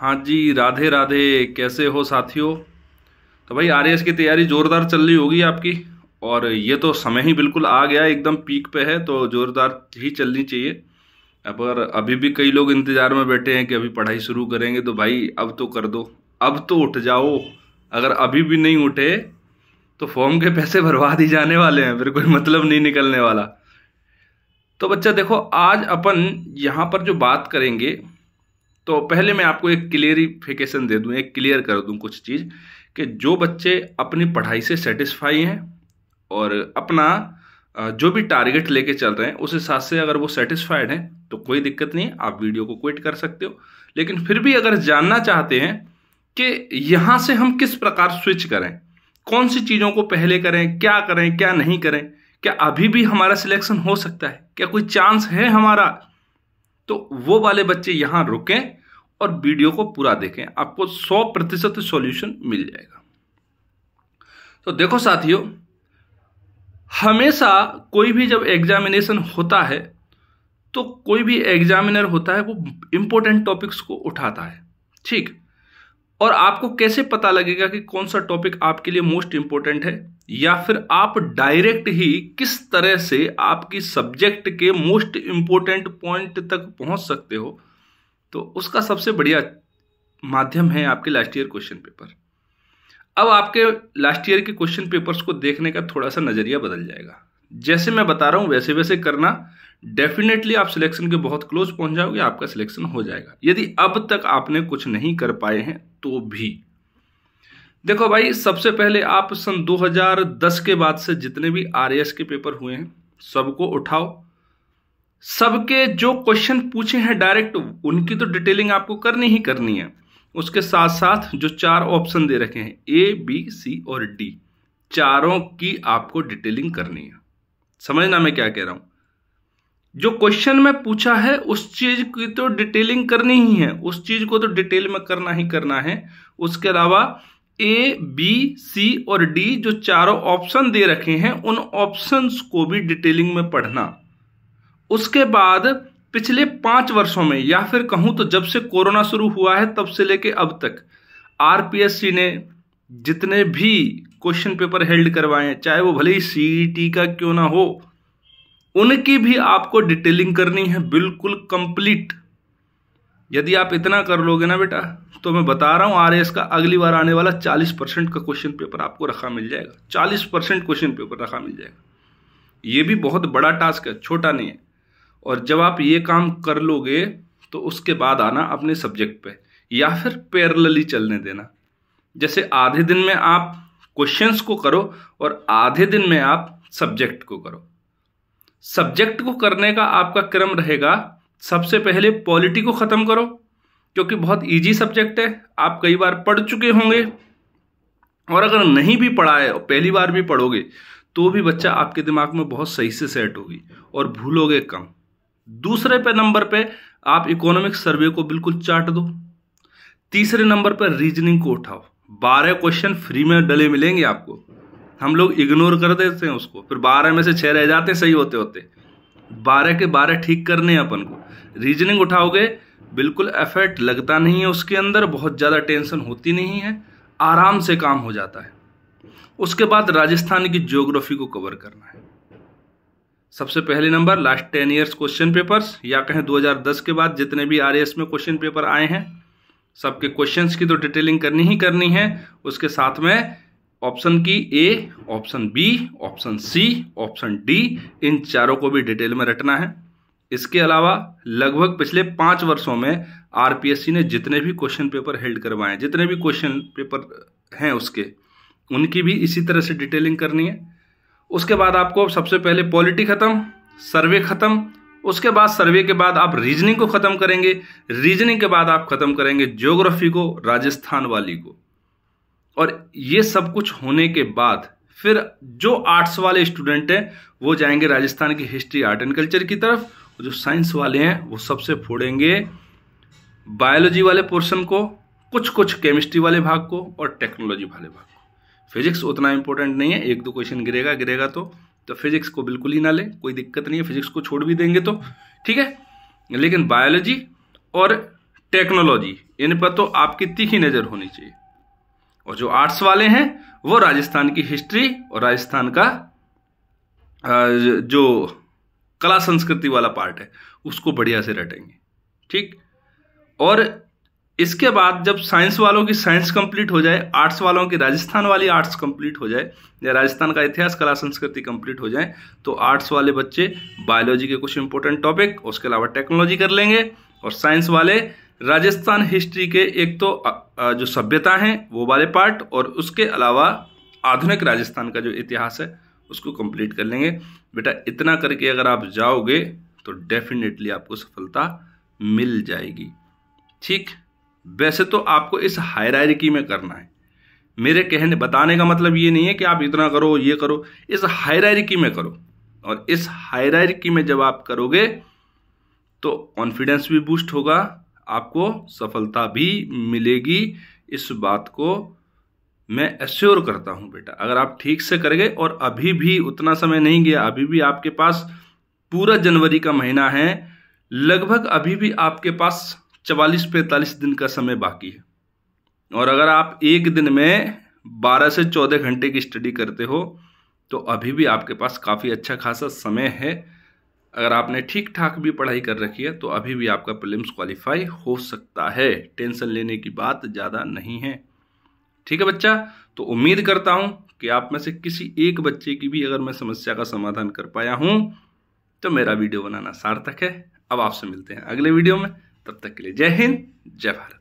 हाँ जी, राधे राधे। कैसे हो साथियों? तो भाई आरएएस की तैयारी जोरदार चल रही होगी आपकी। और ये तो समय ही बिल्कुल आ गया, एकदम पीक पे है, तो जोरदार ही चलनी चाहिए। अगर अभी भी कई लोग इंतजार में बैठे हैं कि अभी पढ़ाई शुरू करेंगे, तो भाई अब तो कर दो, अब तो उठ जाओ। अगर अभी भी नहीं उठे तो फॉर्म के पैसे बर्बाद ही जाने वाले हैं, फिर कोई मतलब नहीं निकलने वाला। तो बच्चा देखो, आज अपन यहाँ पर जो बात करेंगे, तो पहले मैं आपको एक क्लियरिफिकेशन दे दूं, एक क्लियर कर दूं कुछ चीज़, कि जो बच्चे अपनी पढ़ाई से सेटिस्फाई हैं और अपना जो भी टारगेट लेके चल रहे हैं उस हिसाब से अगर वो सेटिस्फाइड हैं तो कोई दिक्कत नहीं है, आप वीडियो को क्विट कर सकते हो। लेकिन फिर भी अगर जानना चाहते हैं कि यहाँ से हम किस प्रकार स्विच करें, कौन सी चीज़ों को पहले करें, क्या नहीं करें, क्या अभी भी हमारा सिलेक्शन हो सकता है, क्या कोई चांस है हमारा, तो वो वाले बच्चे यहां रुकें और वीडियो को पूरा देखें, आपको 100% सॉल्यूशन मिल जाएगा। तो देखो साथियों, हमेशा कोई भी जब एग्जामिनेशन होता है तो कोई भी एग्जामिनर होता है वो इंपॉर्टेंट टॉपिक्स को उठाता है, ठीक। और आपको कैसे पता लगेगा कि कौन सा टॉपिक आपके लिए मोस्ट इंपॉर्टेंट है, या फिर आप डायरेक्ट ही किस तरह से आपकी सब्जेक्ट के मोस्ट इंपॉर्टेंट पॉइंट तक पहुंच सकते हो, तो उसका सबसे बढ़िया माध्यम है आपके लास्ट ईयर क्वेश्चन पेपर। अब आपके लास्ट ईयर के क्वेश्चन पेपर्स को देखने का थोड़ा सा नजरिया बदल जाएगा। जैसे मैं बता रहा हूं वैसे वैसे करना, डेफिनेटली आप सिलेक्शन के बहुत क्लोज पहुंच जाओगे, आपका सिलेक्शन हो जाएगा। यदि अब तक आपने कुछ नहीं कर पाए हैं तो भी देखो भाई, सबसे पहले आप सन 2010 के बाद से जितने भी आरएएस के पेपर हुए हैं सबको उठाओ। सबके जो क्वेश्चन पूछे हैं डायरेक्ट, उनकी तो डिटेलिंग आपको करनी ही करनी है। उसके साथ साथ जो 4 ऑप्शन दे रखे हैं ए, बी, सी और डी, चारों की आपको डिटेलिंग करनी है। समझना मैं क्या कह रहा हूं। जो क्वेश्चन में पूछा है उस चीज की तो डिटेलिंग करनी ही है, उस चीज को तो डिटेल में करना ही करना है। उसके अलावा ए, बी, सी और डी जो चारों ऑप्शन दे रखे हैं उन ऑप्शंस को भी डिटेलिंग में पढ़ना। उसके बाद पिछले 5 वर्षों में, या फिर कहूं तो जब से कोरोना शुरू हुआ है तब से लेके अब तक आरपीएससी ने जितने भी क्वेश्चन पेपर हेल्ड करवाए हैं, चाहे वो भले ही सीईटी का क्यों ना हो, उनकी भी आपको डिटेलिंग करनी है, बिल्कुल कंप्लीट। यदि आप इतना कर लोगे ना बेटा, तो मैं बता रहा हूं आरएएस का अगली बार आने वाला 40% का क्वेश्चन पेपर आपको रखा मिल जाएगा। 40% क्वेश्चन पेपर रखा मिल जाएगा। ये भी बहुत बड़ा टास्क है, छोटा नहीं है। और जब आप ये काम कर लोगे तो उसके बाद आना अपने सब्जेक्ट पे, या फिर पैरेलली चलने देना। जैसे आधे दिन में आप क्वेश्चंस को करो और आधे दिन में आप सब्जेक्ट को करो। सब्जेक्ट को करने का आपका क्रम रहेगा, सबसे पहले पॉलिटी को खत्म करो, क्योंकि बहुत इजी सब्जेक्ट है, आप कई बार पढ़ चुके होंगे। और अगर नहीं भी पढ़ा है और पहली बार भी पढ़ोगे तो भी बच्चा आपके दिमाग में बहुत सही से सेट होगी और भूलोगे कम। दूसरे पे नंबर पे आप इकोनॉमिक सर्वे को बिल्कुल चाट दो। तीसरे नंबर पर रीजनिंग को उठाओ। 12 क्वेश्चन फ्री में डले मिलेंगे आपको, हम लोग इग्नोर कर देते हैं उसको, फिर 12 में से 6 रह जाते हैं सही होते होते। 12 के 12 ठीक करने हैं अपन को। रीजनिंग उठाओगे, बिल्कुल एफर्ट लगता नहीं है उसके अंदर, बहुत ज़्यादा टेंशन होती नहीं है, आराम से काम हो जाता है। उसके बाद राजस्थान की ज्योग्राफी को कवर करना है। सबसे पहले number last 10 years question papers, या कहें 2010 के बाद जितने भी आरएएस में क्वेश्चन पेपर आए हैं सबके क्वेश्चंस की तो डिटेलिंग करनी ही करनी है। उसके साथ में ऑप्शन की A, option B, option C, option D, इन चारों को भी डिटेल में रटना है। इसके अलावा लगभग पिछले 5 वर्षों में आरपीएससी ने जितने भी क्वेश्चन पेपर हेल्ड करवाए, जितने भी क्वेश्चन पेपर हैं उसके, उनकी भी इसी तरह से डिटेलिंग करनी है। उसके बाद आपको सबसे पहले पॉलिटी खत्म, सर्वे खत्म। उसके बाद सर्वे के बाद आप रीजनिंग को खत्म करेंगे। रीजनिंग के बाद आप खत्म करेंगे ज्योग्राफी को, राजस्थान वाली को। और ये सब कुछ होने के बाद फिर जो आर्ट्स वाले स्टूडेंट हैं वो जाएंगे राजस्थान की हिस्ट्री, आर्ट एंड कल्चर की तरफ। जो साइंस वाले हैं वो सबसे फोड़ेंगे बायोलॉजी वाले पोर्शन को, कुछ केमिस्ट्री वाले भाग को और टेक्नोलॉजी वाले भाग को। फिजिक्स उतना इंपॉर्टेंट नहीं है, 1-2 क्वेश्चन गिरेगा तो फिजिक्स को बिल्कुल ही ना लें, कोई दिक्कत नहीं है, फिजिक्स को छोड़ भी देंगे तो ठीक है। लेकिन बायोलॉजी और टेक्नोलॉजी, इन पर तो आपकी तीखी नजर होनी चाहिए। और जो आर्ट्स वाले हैं वो राजस्थान की हिस्ट्री और राजस्थान का जो कला संस्कृति वाला पार्ट है उसको बढ़िया से रटेंगे, ठीक। और इसके बाद जब साइंस वालों की साइंस कंप्लीट हो जाए, आर्ट्स वालों की राजस्थान वाली आर्ट्स कंप्लीट हो जाए, या राजस्थान का इतिहास कला संस्कृति कंप्लीट हो जाए, तो आर्ट्स वाले बच्चे बायोलॉजी के कुछ इंपॉर्टेंट टॉपिक, उसके अलावा टेक्नोलॉजी कर लेंगे। और साइंस वाले राजस्थान हिस्ट्री के एक तो जो सभ्यता है वो वाले पार्ट, और उसके अलावा आधुनिक राजस्थान का जो इतिहास है उसको कंप्लीट कर लेंगे। बेटा इतना करके अगर आप जाओगे तो डेफिनेटली आपको सफलता मिल जाएगी, ठीक। वैसे तो आपको इस हायरार्की में करना है, मेरे कहने बताने का मतलब ये नहीं है कि आप इतना करो ये करो, इस हायरार्की में करो। और इस हायरार्की में जब आप करोगे तो कॉन्फिडेंस भी बूस्ट होगा, आपको सफलता भी मिलेगी। इस बात को मैं एश्योर करता हूं बेटा, अगर आप ठीक से करेंगे। और अभी भी उतना समय नहीं गया, अभी भी आपके पास पूरा जनवरी का महीना है, लगभग अभी भी आपके पास 44-45 दिन का समय बाकी है। और अगर आप एक दिन में 12 से 14 घंटे की स्टडी करते हो तो अभी भी आपके पास काफ़ी अच्छा खासा समय है। अगर आपने ठीक ठाक भी पढ़ाई कर रखी है तो अभी भी आपका प्रीलिम्स क्वालिफाई हो सकता है, टेंशन लेने की बात ज़्यादा नहीं है, ठीक है बच्चा। तो उम्मीद करता हूं कि आप में से किसी एक बच्चे की भी अगर मैं समस्या का समाधान कर पाया हूं तो मेरा वीडियो बनाना सार्थक है। अब आपसे मिलते हैं अगले वीडियो में, तब तक के लिए जय हिंद, जय भारत।